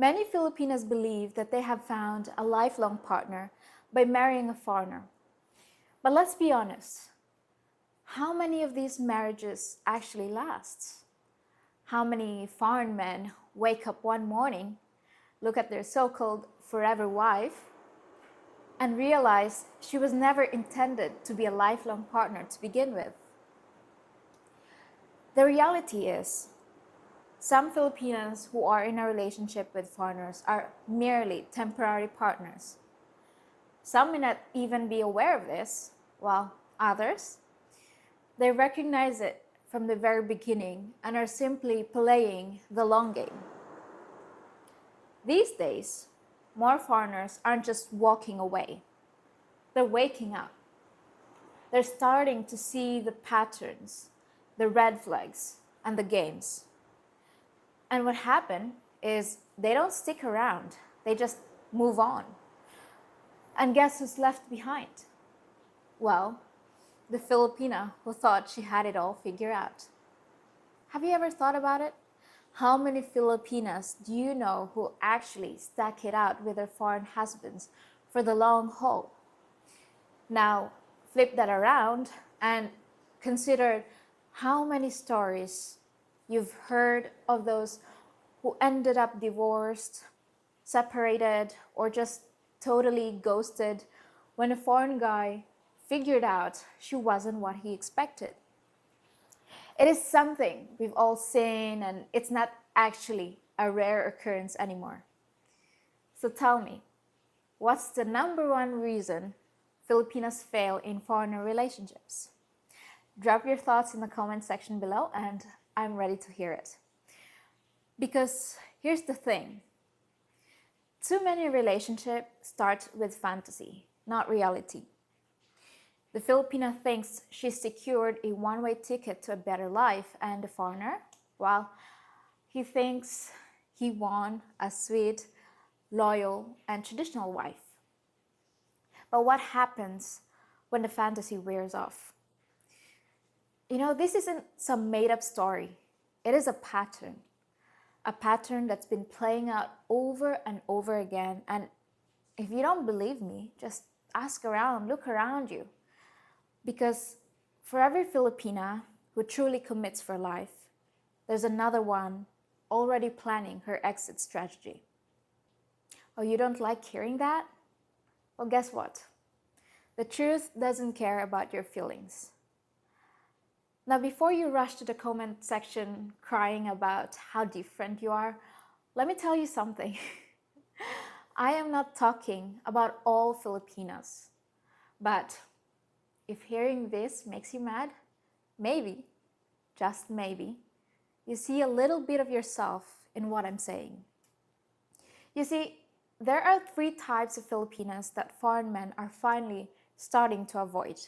Many Filipinos believe that they have found a lifelong partner by marrying a foreigner. But let's be honest, how many of these marriages actually last? How many foreign men wake up one morning, look at their so-called forever wife, and realize she was never intended to be a lifelong partner to begin with? The reality is, some Filipinos who are in a relationship with foreigners are merely temporary partners. Some may not even be aware of this, while others, they recognize it from the very beginning and are simply playing the long game. These days, more foreigners aren't just walking away, they're waking up. They're starting to see the patterns, the red flags, and the games. And what happened is they don't stick around, they just move on. And guess who's left behind? Well, the Filipina who thought she had it all figured out. Have you ever thought about it? How many Filipinas do you know who actually stuck it out with their foreign husbands for the long haul? Now, flip that around and consider how many stories you've heard of those who ended up divorced, separated, or just totally ghosted when a foreign guy figured out she wasn't what he expected. It is something we've all seen, and it's not actually a rare occurrence anymore. So tell me, what's the number one reason Filipinos fail in foreigner relationships? Drop your thoughts in the comment section below, and I'm ready to hear it. Because here's the thing. Too many relationships start with fantasy, not reality. The Filipina thinks she's secured a one-way ticket to a better life, and the foreigner, well, he thinks he won a sweet, loyal, and traditional wife. But what happens when the fantasy wears off? This isn't some made-up story. It is a pattern that's been playing out over and over again. And if you don't believe me, just ask around, look around you. Because for every Filipina who truly commits for life, there's another one already planning her exit strategy. Oh, you don't like hearing that? Well, guess what? The truth doesn't care about your feelings. Now, before you rush to the comment section crying about how different you are, let me tell you something. I am not talking about all Filipinos. But if hearing this makes you mad, maybe, just maybe, you see a little bit of yourself in what I'm saying. You see, there are 3 types of Filipinas that foreign men are finally starting to avoid.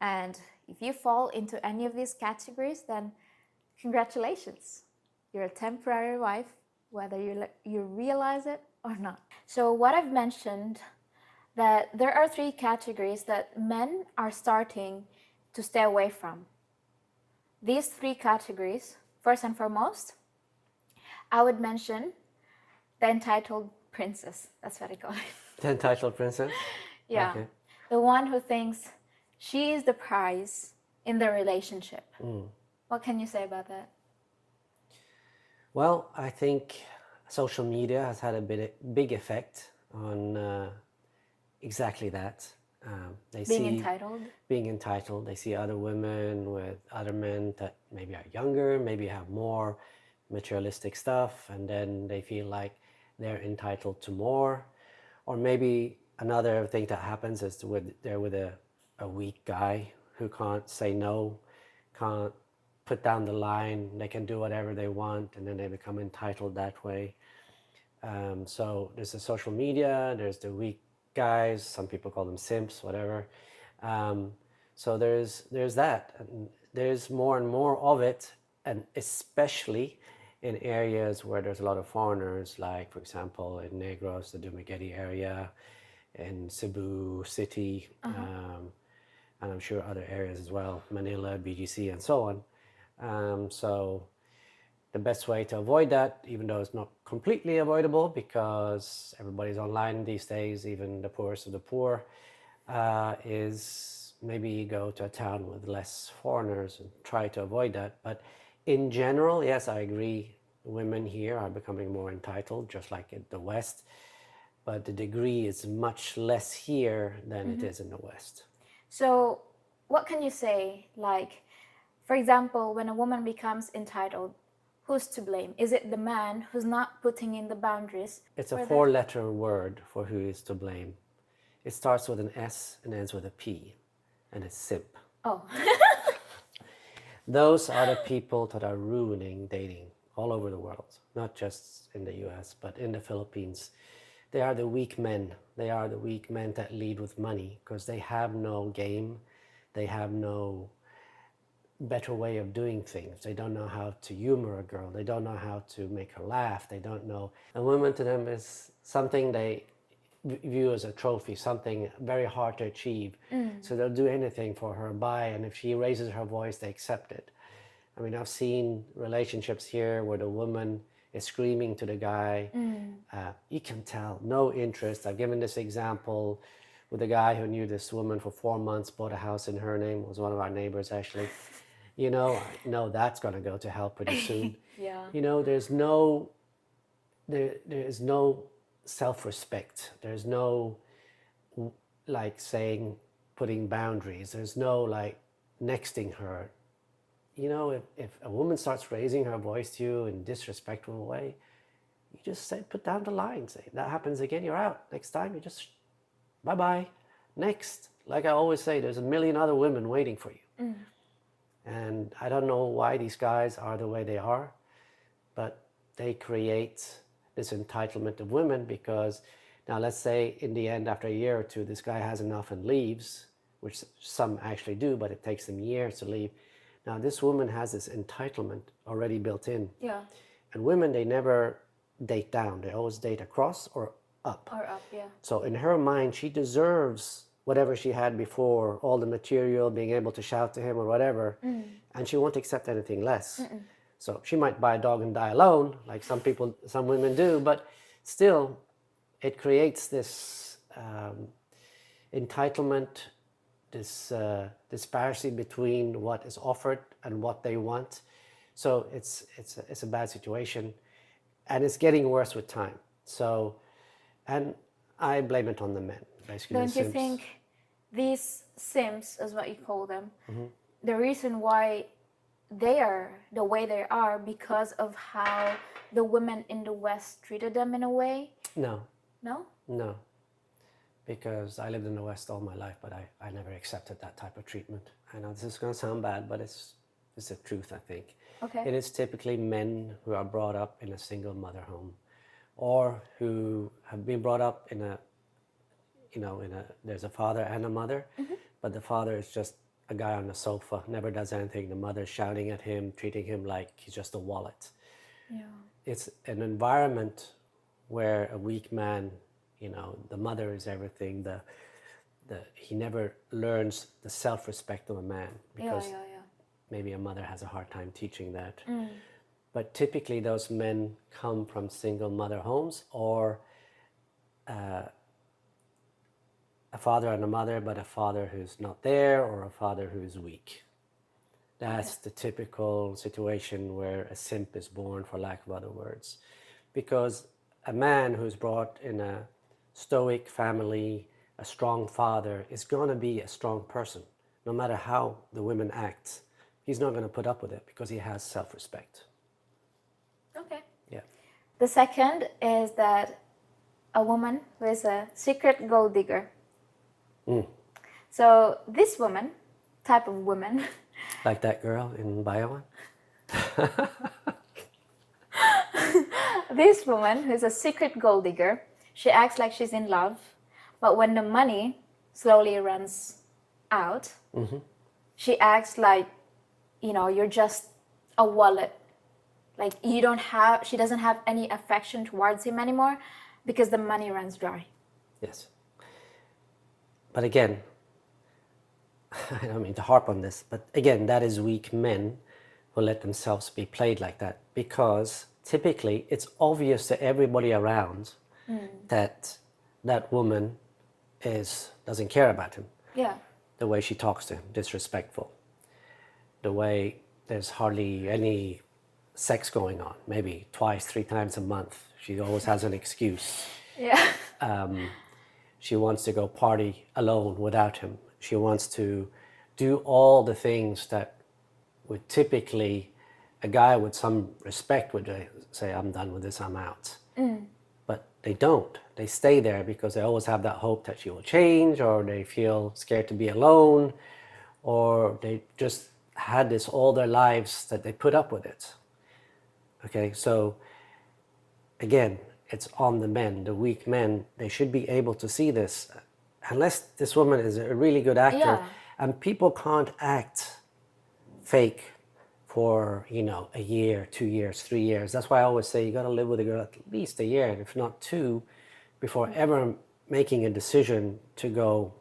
And if you fall into any of these categories, then congratulations. You're a temporary wife, whether you realize it or not. So what I've mentioned, that there are 3 categories that men are starting to stay away from. These 3 categories, first and foremost, I would mention the entitled princess. That's what I call it. The entitled princess? Yeah. Okay. The one who thinks she is the prize in the relationship. What can you say about that? Well, I think social media has had a big effect on exactly that. Being entitled. They see other women with other men that maybe are younger, maybe have more materialistic stuff, and then they feel like they're entitled to more. Or maybe another thing that happens is they're with a weak guy who can't say no, can't put down the line, they can do whatever they want, and then they become entitled that way. So there's the social media, there's the weak guys, some people call them simps, whatever. So there's that, and there's more and more of it, and especially in areas where there's a lot of foreigners, like for example in Negros, the Dumaguete area, in Cebu City, and I'm sure other areas as well, Manila, BGC, and so on. So the best way to avoid that, even though it's not completely avoidable because everybody's online these days, even the poorest of the poor, is maybe go to a town with less foreigners and try to avoid that. But in general, yes, I agree, women here are becoming more entitled, just like in the West, but the degree is much less here than it is in the West. So, what can you say? Like, for example, when a woman becomes entitled, who's to blame? Is it the man who's not putting in the boundaries? It's a for that? four-letter word for who is to blame. It starts with an S and ends with a P, and it's simp. Oh, Those are the people that are ruining dating all over the world, not just in the US, but in the Philippines. They are the weak men. They are the weak men that lead with money because they have no game. They have no better way of doing things. They don't know how to humor a girl. They don't know how to make her laugh. They don't know. And women to them is something they view as a trophy, something very hard to achieve. So they'll do anything for her, and if she raises her voice, they accept it. I mean, I've seen relationships here where the woman is screaming to the guy. You can tell, no interest. I've given this example with a guy who knew this woman for 4 months, bought a house in her name, was one of our neighbors actually. You know, I know that's going to go to hell pretty soon. yeah. You know, there is no self-respect. There's no like saying, putting boundaries. There's no like nexting her. You know, if a woman starts raising her voice to you in a disrespectful way, you just say, put down the line. Say, that happens again, you're out. Next time, you just, bye-bye. Next. Like I always say, there's a million other women waiting for you. And I don't know why these guys are the way they are, but they create this entitlement of women because now let's say in the end, after a year or two, this guy has enough and leaves, which some actually do, but it takes them years to leave. Now this woman has this entitlement already built in. Yeah. And women, they never date down. They always date across or up. Or up, yeah. So in her mind, she deserves whatever she had before, all the material, being able to shout to him or whatever, and she won't accept anything less. So she might buy a dog and die alone, like some women do, but still, it creates this entitlement, this disparity between what is offered and what they want. So it's a bad situation, and it's getting worse with time. So, and I blame it on the men, basically. Don't you think these simps, as what you call them, the reason why they are the way they are because of how the women in the West treated them in a way? No. No? No. Because I lived in the West all my life, but I never accepted that type of treatment. I know this is going to sound bad, but it's the truth, I think. Okay. It is typically men who are brought up in a single mother home or who have been brought up in a, there's a father and a mother, but the father is just a guy on the sofa, never does anything. The mother's shouting at him, treating him like he's just a wallet. Yeah. It's an environment where a weak man, the mother is everything. He never learns the self-respect of a man because maybe a mother has a hard time teaching that. But typically those men come from single mother homes or a father and a mother, but a father who's not there or a father who's weak. That's the typical situation where a simp is born, for lack of other words. Because a man who's brought in a stoic family, a strong father, is going to be a strong person. No matter how the women act, he's not going to put up with it because he has self-respect. Okay. Yeah. The second is that a woman who is a secret gold digger. So this type of woman, like that girl in Bio One? This woman who's a secret gold digger, she acts like she's in love, but when the money slowly runs out, she acts like, you're just a wallet. Like she doesn't have any affection towards him anymore because the money runs dry. Yes. But again, I don't mean to harp on this, but again, that is weak men who let themselves be played like that, because typically it's obvious to everybody around that that woman doesn't care about him. Yeah. The way she talks to him, disrespectful. The way there's hardly any sex going on, maybe twice, 3 times a month. She always has an excuse. Yeah. She wants to go party alone without him. She wants to do all the things that would typically a guy with some respect would say, I'm done with this, I'm out. But they don't. They stay there because they always have that hope that she will change, or they feel scared to be alone, or they just had this all their lives that they put up with it. Okay, so again, it's on the men, the weak men. They should be able to see this. Unless this woman is a really good actor, Yeah. and people can't act fake for, a year, 2 years, 3 years. That's why I always say you got to live with a girl at least a year, if not 2, before ever making a decision to go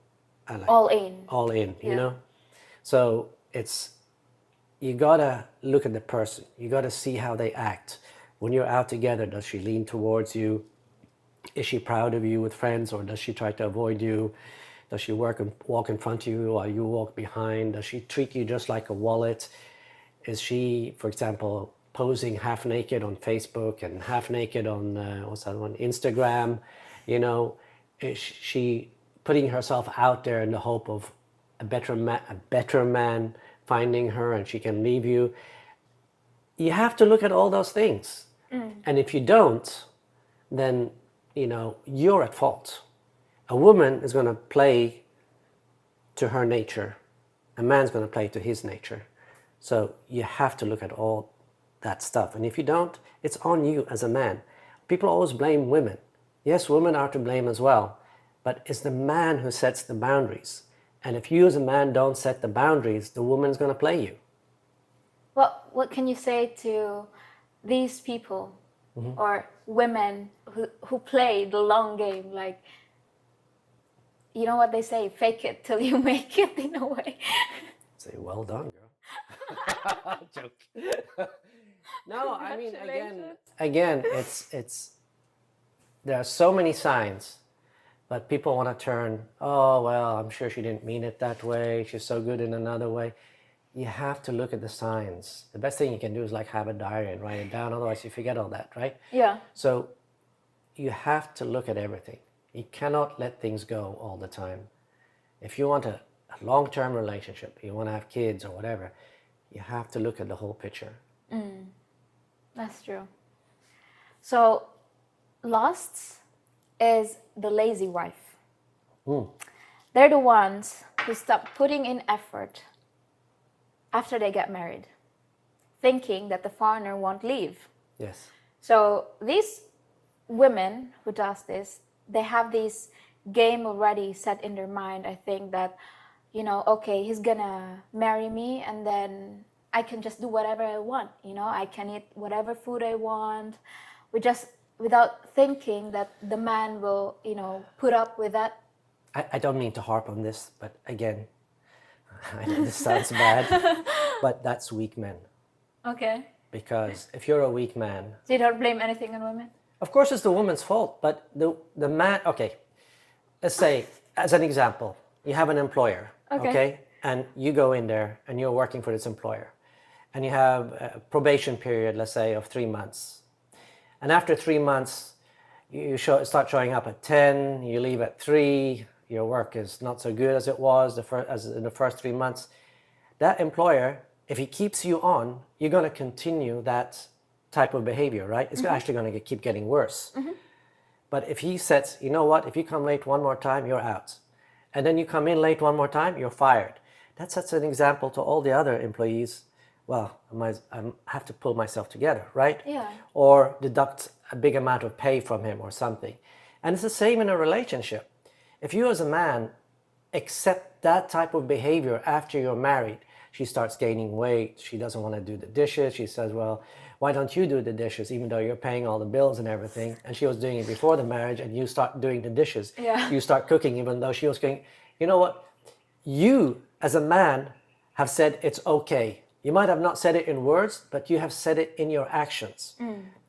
All in. all in, Yeah. So you gotta look at the person. You gotta see how they act. When you're out together, does she lean towards you? Is she proud of you with friends, or does she try to avoid you? Does she walk in front of you while you walk behind? Does she treat you just like a wallet? Is she, for example, posing half naked on Facebook and half naked on what's that one, Instagram? Is she putting herself out there in the hope of a better man finding her and she can leave you? You have to look at all those things. And if you don't, then you're at fault. A woman is going to play to her nature. A man's going to play to his nature. So you have to look at all that stuff. And if you don't, it's on you as a man. People always blame women. Yes, women are to blame as well. But it's the man who sets the boundaries. And if you as a man don't set the boundaries, the woman's going to play you. Well, what can you say to these people or women who play the long game? Like, you know what they say, fake it till you make it, in a way. Say, well done, girl. Joke. No, I mean, again, it's there are so many signs, but people want to turn, oh, well, I'm sure she didn't mean it that way. She's so good in another way. You have to look at the signs. The best thing you can do is like have a diary and write it down. Otherwise, you forget all that, right? Yeah. So you have to look at everything. You cannot let things go all the time. If you want a long-term relationship, you want to have kids or whatever, you have to look at the whole picture. That's true. So, lost is the lazy wife. They're the ones who stop putting in effort after they get married, thinking that the foreigner won't leave. Yes. So these women who does this, they have this game already set in their mind. I think that, okay, he's gonna marry me, and then I can just do whatever I want. I can eat whatever food I want, without thinking that the man will, put up with that. I don't mean to harp on this, but again, I know this sounds bad, but that's weak men. Okay. Because if you're a weak man, So you don't blame anything on women? of course it's the woman's fault, but the man, okay, let's say, as an example, you have an employer, okay? And you go in there and you're working for this employer, and you have a probation period, let's say, of 3 months. And after 3 months, you start showing up at 10, you leave at 3, your work is not so good as it was as in the first 3 months. That employer, if he keeps you on, you're going to continue that type of behavior, right? It's actually going to keep getting worse. But if he says, you know what, if you come late one more time, you're out. And then you come in late one more time, you're fired. That sets an example to all the other employees. Well, I have to pull myself together, right? Yeah. Or deduct a big amount of pay from him or something. And it's the same in a relationship. If you as a man accept that type of behavior after you're married, she starts gaining weight, she doesn't want to do the dishes, she says, well, why don't you do the dishes, even though you're paying all the bills and everything? And she was doing it before the marriage, and you start doing the dishes. Yeah. You start cooking, even though she was going, you know what? You, as a man, have said it's okay You might have not said it in words, but you have said it in your actions.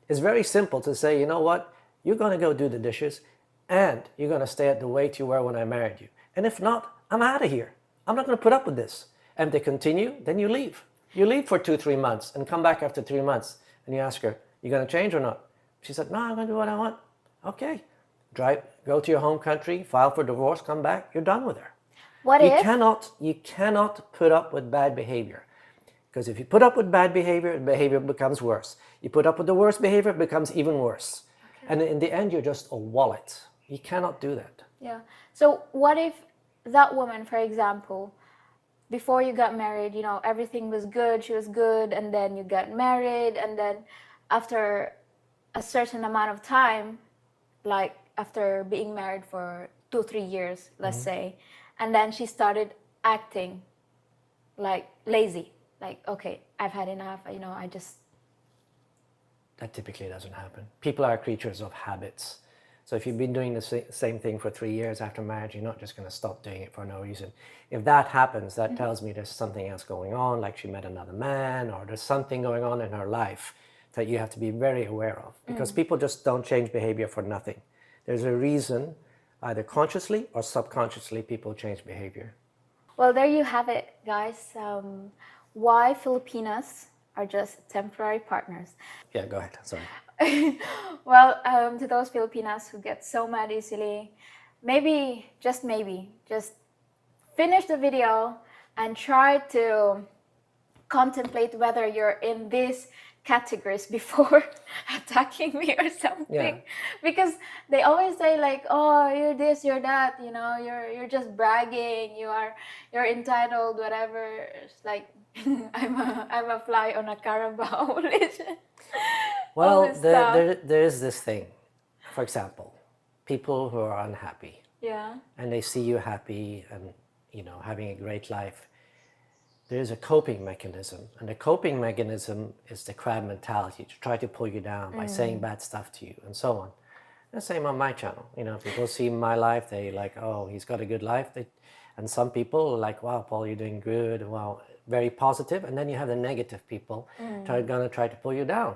It's very simple to say, you know what, you're going to go do the dishes and you're going to stay at the weight you were when I married you. And if not, I'm out of here. I'm not going to put up with this. And if they continue, then you leave. You leave for 2-3 months and come back after 3 months. And you ask her, you going to change or not? She said, no, I'm going to do what I want. Okay. Go to your home country, file for divorce, come back, you're done with her. You cannot put up with bad behavior. Because if you put up with bad behavior, behavior becomes worse. You put up with the worst behavior, it becomes even worse. Okay. And in the end, you're just a wallet. You cannot do that. Yeah. So what if that woman, for example, before you got married, you know, everything was good, she was good, and then you got married, and then after a certain amount of time, like after being married for 2-3 years, let's say, and then she started acting like lazy. Like, okay, I've had enough, you know, I just... That typically doesn't happen. People are creatures of habits. So if you've been doing the same thing for 3 years after marriage, you're not just going to stop doing it for no reason. If that happens, that tells me there's something else going on, like she met another man, or there's something going on in her life that you have to be very aware of. Because people just don't change behavior for nothing. There's a reason, either consciously or subconsciously, people change behavior. Well, there you have it, guys. Why Filipinas are just temporary partners. Yeah, go ahead. Sorry. Well, to those Filipinas who get so mad easily, maybe, just finish the video and try to contemplate whether you're in these categories before attacking me or something. Yeah. Because they always say like, oh, you're this, you're that, you know, you're just bragging, you're entitled, whatever. It's like, I'm a fly on a Carabao. Well, there is this thing. For example, people who are unhappy. Yeah. And they see you happy and, you know, having a great life. There's a coping mechanism. And the coping mechanism is the crab mentality, to try to pull you down by saying bad stuff to you and so on. The same on my channel. You know, people see my life, they like, oh, he's got a good life. And some people are like, wow, Paul, you're doing good. Wow, very positive. And then you have the negative people gonna try to pull you down.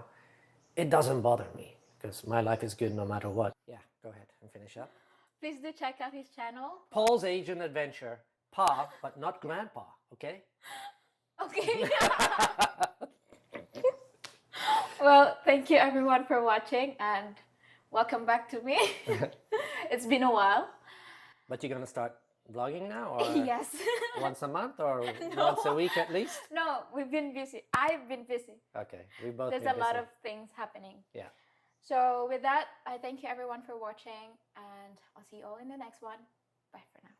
It doesn't bother me because my life is good no matter what. Yeah, go ahead and finish up. Please do check out his channel. Paul's Asian Adventure. Pa, but not grandpa, okay? Okay. Well, thank you everyone for watching and welcome back to me. It's been a while. But you're gonna start vlogging now, or yes, once a month, or no. Once a week at least? No, we've been busy. I've been busy. Okay, we both. There's a lot of things happening. Yeah. So with that, I thank you everyone for watching, and I'll see you all in the next one. Bye for now.